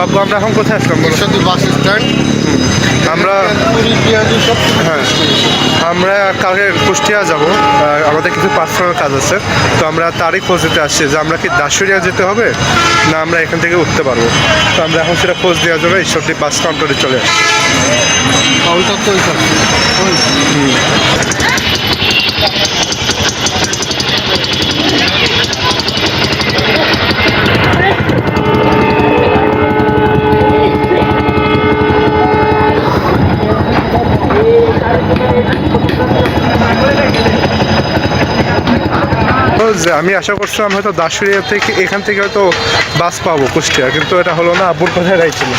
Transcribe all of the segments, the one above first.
আব্বু আমরা এখন কোথায় আসলাম বলো? Bus stand. আমরা হ্যাঁ আমরা কালকে কুষ্টিয়া যাব, আমাদের কিছু পার্সোনাল কাজ আছে, তো আমরা তারই খোঁজ দিতে আসছি যে আমরা কি দাসুরিয়া যেতে হবে না আমরা এখান থেকে উঠতে পারবো। তো আমরা এখন সেটা খোঁজ দেওয়ার জন্য ঈশ্বরদী বাস কাউন্টারে চলে আসছি। কাউন্টার তো আমি আশা করছিলাম হয়তো দাসুরিয়া থেকে এখান থেকে হয়তো বাস পাবো কুষ্টিয়া, কিন্তু এটা হলো না। আব্বুর কথায় রাইছিল,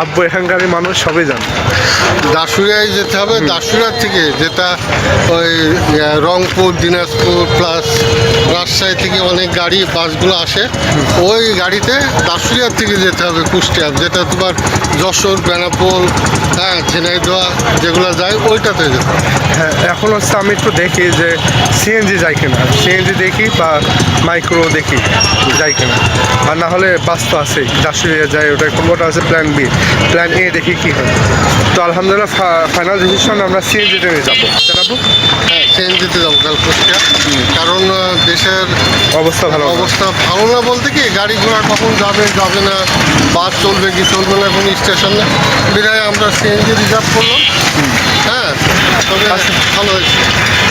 আব্বু এখানকার মানুষ সবই জানে দাসুরিয়ায় যেতে হবে। দাসুরিয়ার থেকে যেটা ওই রংপুর, দিনাজপুর প্লাস রাজশাহী থেকে অনেক গাড়ি বাসগুলো আসে, ওই গাড়িতে দাসুরিয়ার থেকে যেতে হবে কুষ্টিয়া, যেটা তোমার যশোর, বেনাপোল, হ্যাঁ ঝিনাইদহ যেগুলো যায় ওইটাতে যেতে হবে। হ্যাঁ এখন হচ্ছে আমি একটু দেখি যে সিএনজি যায় কিনা, সিএনজি দেখি বা মাইক্রো দেখি যায় কিনা, আর না হলে বাস তো আছেই দাসুরিয়া যায়, ওটা কোনোটা আছে প্ল্যান বি, প্ল্যান এ দেখি কী হয়। তো আলহামদুলিল্লাহ ফাইনাল ডিসিশন আমরা সিএনজিতে নিয়ে যাবো। জানাবো হ্যাঁ সিএনজিতে যাবো কাল কুষ্টিয়া, কারণ দেশের অবস্থা ভালো না বলতে কি গাড়ি ঘোড়া কখন যাবে না, বাস চলবে কি চলবে না কোনো স্টেশন নেই, বিধায় আমরা সিএনজি রিজার্ভ করলাম। হ্যাঁ তবে ভালো হয়েছে।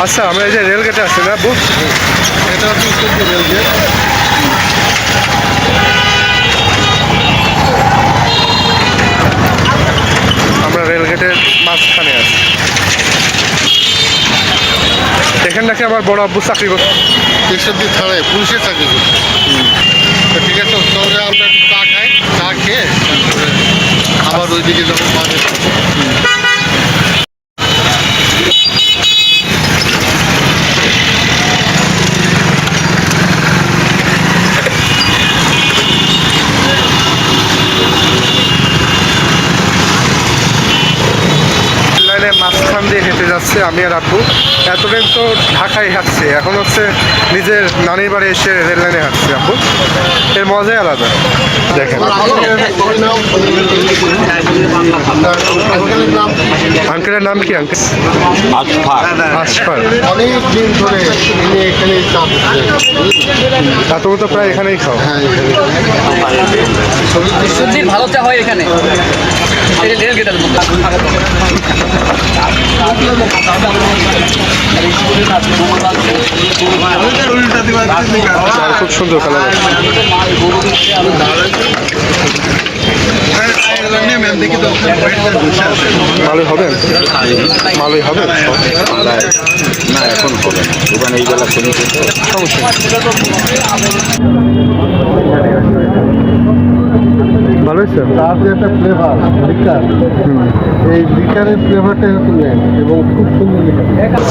আচ্ছা আমরা এই যে রেলগেটে আছি না আব্বু, এটা হচ্ছে ঈশ্বরদী রেলগেট। আমরা রেলগেটের মাঝখানে আছি। এখান থেকে আমার বড় আব্বু চাকরি করছে ঈশ্বরদী থানায় পুলিশের চাকরি করছে। তো ঠিক আছে, তবে আমরা একটু চা খাই, চা খেয়ে আবার ওইদিকে যাবো বাজে। মাঝখান দিয়ে হেঁটে যাচ্ছে আমি আর আব্বু। এতদিন তো ঢাকায় হাঁটছে, এখন হচ্ছে নিজের নানির বাড়ি এসে রেল লাইনে হাঁটছে আব্বু, এর মজাই আলাদা। দেখেন আঙ্কেলের নাম কি? আঙ্কেল আশফাক। অনেক দিন ধরে তিনি এখানে তুমি তো প্রায় এখানেই খাও। হ্যাঁ সবজির ভালো চা হয় এখানে, রেল গেটের মধ্যে। খুব সুন্দর কালার, ভালোই হবে, ভালোই হবে না এখন হবে না, দোকান এই বেলা শুনে সমস্যা ভালো হয়েছে। তার যে একটা ফ্লেভার লিকার, এই লিকারের ফ্লেভারটা এরকম নেই এবং খুব সুন্দর লিকার।